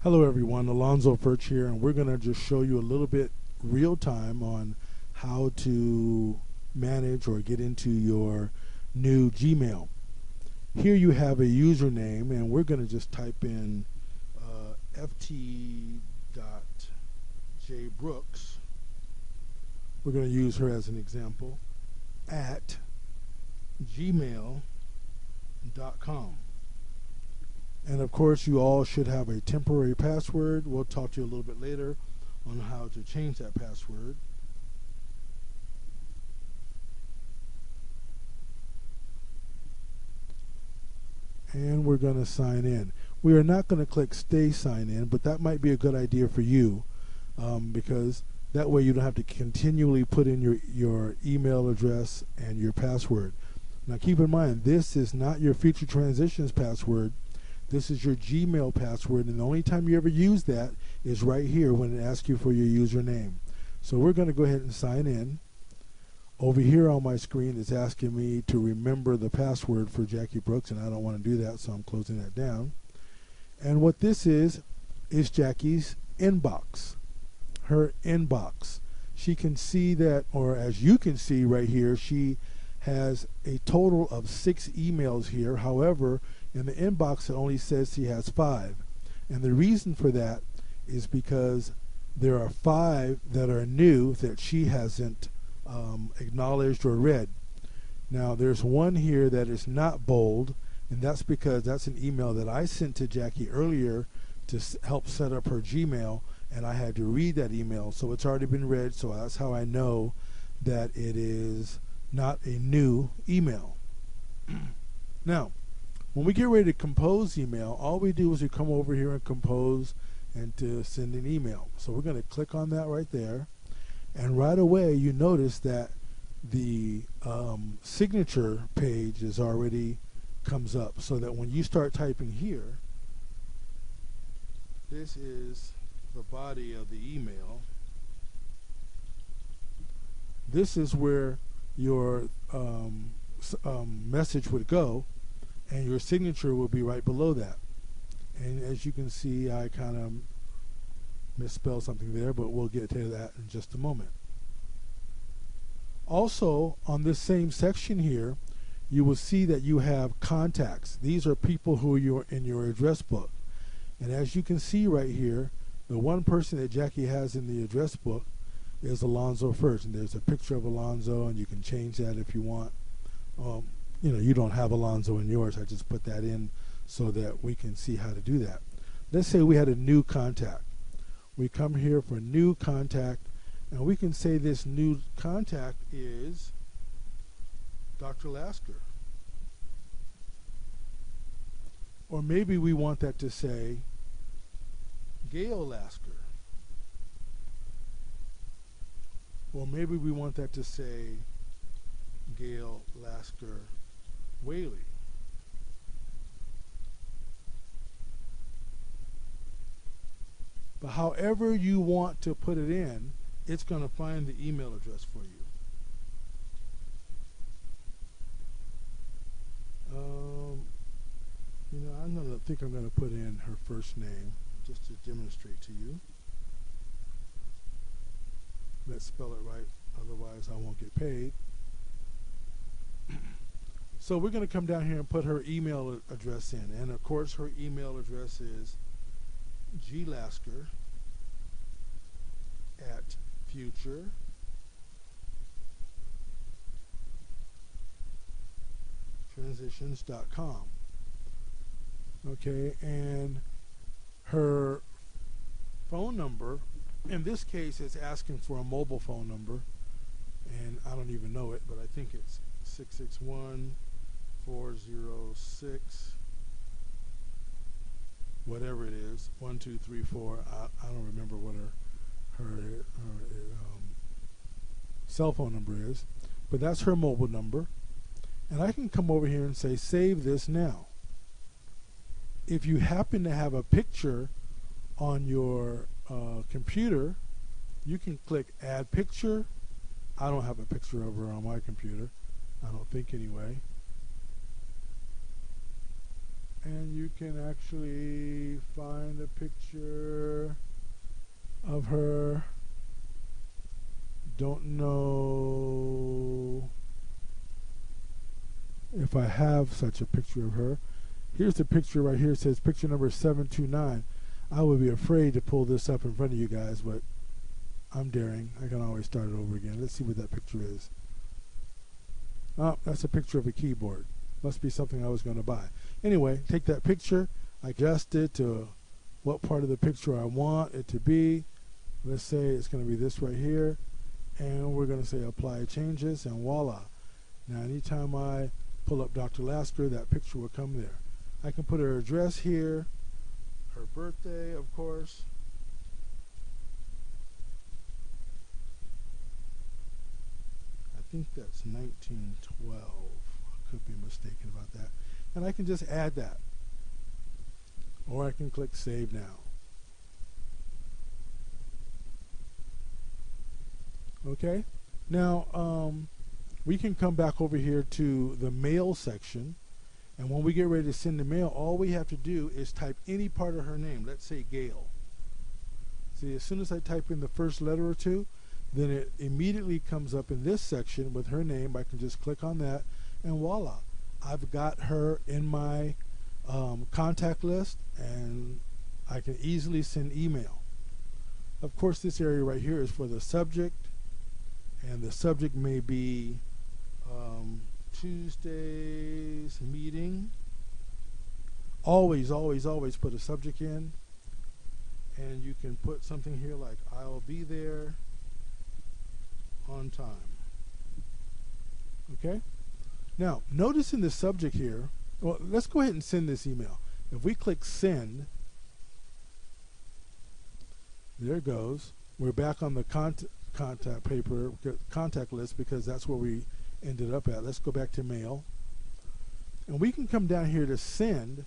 Hello everyone, Alonzo Furch here, and we're going to just show you a little bit real time on how to manage or get into your new Gmail. Here you have a username, and we're going to just type in ft.jbrooks. We're going to use her as an example at gmail.com. And of course, you all should have a temporary password. We'll talk to you a little bit later on how to change that password. And we're going to sign in. We are not going to click Stay Sign In, but that might be a good idea for you because that way you don't have to continually put in your email address and your password. Now keep in mind, this is not your Future Transitions password. This is your Gmail password, and the only time you ever use that is right here when it asks you for your username. So we're going to go ahead and sign in. Over here on my screen, it's asking me to remember the password for Jackie Brooks, and I don't want to do that, so I'm closing that down. And what this is Jackie's inbox, her inbox. She can see that, or as you can see right here, she has a total of 6 emails here. However, in the inbox it only says she has 5, and the reason for that is because there are 5 that are new that she hasn't acknowledged or read. Now there's one here that is not bold, and that's because that's an email that I sent to Jackie earlier to help set up her Gmail, and I had to read that email, so it's already been read, so that's how I know that it is not a new email. Now when we get ready to compose email, all we do is we come over here and compose and to send an email. So we're going to click on that right there, and right away you notice that the signature page is already comes up, so that when you start typing here, this is the body of the email. This is where your message would go, and your signature will be right below that. And as you can see, I kind of misspelled something there, but we'll get to that in just a moment. Also, on this same section here, you will see that you have contacts. These are people who are in your address book. And as you can see right here, the one person that Jackie has in the address book is Alonzo Furch, and there's a picture of Alonzo, and you can change that if you want. You know, you don't have Alonzo in yours. I just put that in so that we can see how to do that. Let's say we had a new contact. We come here for new contact, and we can say this new contact is Dr. Lasker. Or maybe we want that to say Gail Lasker. Or maybe we want that to say Gail Lasker Whaley. But however you want to put it in, it's going to find the email address for you. You know, I think I'm going to put in her first name just to demonstrate to you. Let's spell it right, otherwise I won't get paid. So we're going to come down here and put her email address in, and of course her email address is glasker at futuretransitions.com. Okay, and her phone number, in this case it's asking for a mobile phone number, and I don't even know it, but I think it's 661-406 whatever it is, 1234. I don't remember what her cell phone number is, but that's her mobile number. And I can come over here and say save this now. If you happen to have a picture on your computer, you can click add picture. I don't have a picture of her on my computer, I don't think anyway. And you can actually find a a picture of her. Don't know if I have such a picture of her. Here's the picture right here. It says picture number 729. I would be afraid to pull this up in front of you guys, but I'm daring. I can always start it over again. Let's see what that picture is. Oh, that's a picture of a keyboard. Must be something I was going to buy. Anyway, take that picture. I adjust it to what part of the picture I want it to be. Let's say it's going to be this right here. And we're going to say apply changes, and voila. Now anytime I pull up Dr. Lasker, that picture will come there. I can put her address here, her birthday, of course. I think that's 1912. I could be mistaken about that. And I can just add that. Or I can click Save Now. Okay? Now, we can come back over here to the mail section. And when we get ready to send the mail, all we have to do is type any part of her name. Let's say Gail. See, as soon as I type in the first letter or two, then it immediately comes up in this section with her name. I can just click on that, and voila. I've got her in my contact list, and I can easily send email. Of course, this area right here is for the subject, and the subject may be Tuesday's meeting. Always, always, always put a subject in, and you can put something here like I'll be there on time. Okay? Now, notice in the subject here, well, let's go ahead and send this email. If we click send, there it goes. We're back on the contact list because that's where we ended up at. Let's go back to mail. And we can come down here to send,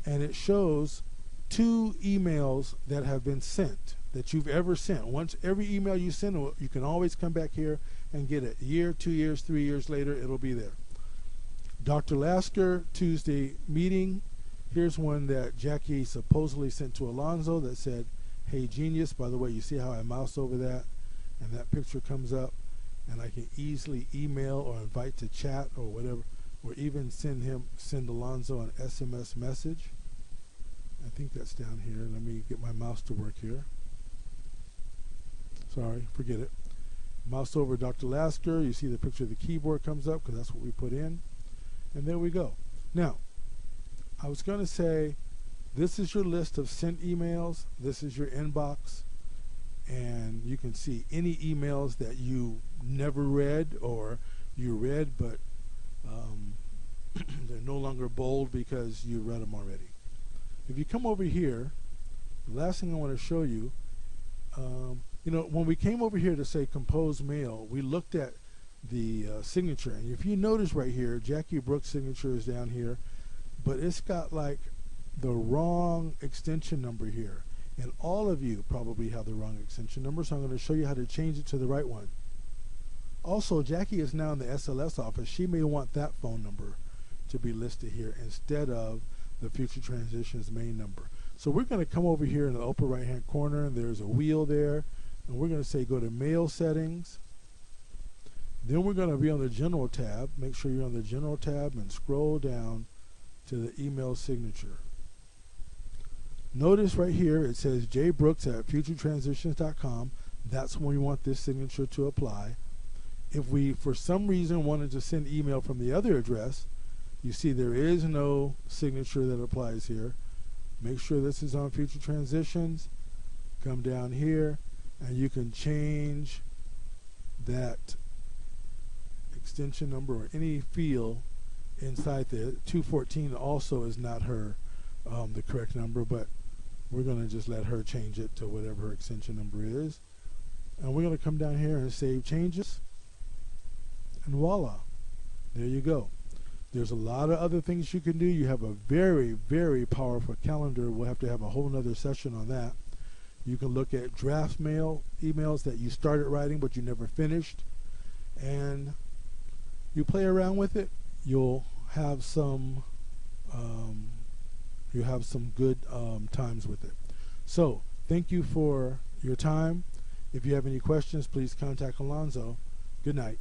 and it shows 2 emails that have been sent, that you've ever sent. Once every email you send, you can always come back here and get it. A year, 2 years, 3 years later, it'll be there. Dr. Lasker, Tuesday meeting. Here's one that Jackie supposedly sent to Alonzo that said, "Hey genius." By the way, you see how I mouse over that, and that picture comes up, and I can easily email or invite to chat or whatever, or even send Alonzo an SMS message. I think that's down here. Let me get my mouse to work here. Sorry, forget it. Mouse over Dr. Lasker. You see the picture of the keyboard comes up because that's what we put in. And there we go. Now, I was going to say, this is your list of sent emails. This is your inbox. And you can see any emails that you never read or you read, but they're no longer bold because you read them already. If you come over here, the last thing I want to show you, when we came over here to say compose mail, we looked at the signature. And if you notice right here, Jackie Brooks' signature is down here, but it's got like the wrong extension number here. And all of you probably have the wrong extension number, so I'm going to show you how to change it to the right one. Also, Jackie is now in the SLS office. She may want that phone number to be listed here instead of the Future Transitions main number. So we're going to come over here in the upper right hand corner, and there's a wheel there, and we're going to say go to Mail Settings. Then we're going to be on the General tab. Make sure you're on the General tab and scroll down to the email signature. Notice right here it says jbrooks@futuretransitions.com. That's when we want this signature to apply. If we, for some reason, wanted to send email from the other address, you see there is no signature that applies here. Make sure this is on Future Transitions. Come down here, and you can change that extension number or any field inside there. 214 also is not her the correct number, but we're going to just let her change it to whatever her extension number is. And we're going to come down here and save changes, and voila, there you go. There's a lot of other things you can do. You have a very, very powerful calendar. We'll have to have a whole nother session on that. You can look at draft mail emails that you started writing but you never finished, and you play around with it. You'll have some you have some good times with it. So thank you for your time. If you have any questions, please contact Alonzo. Good night.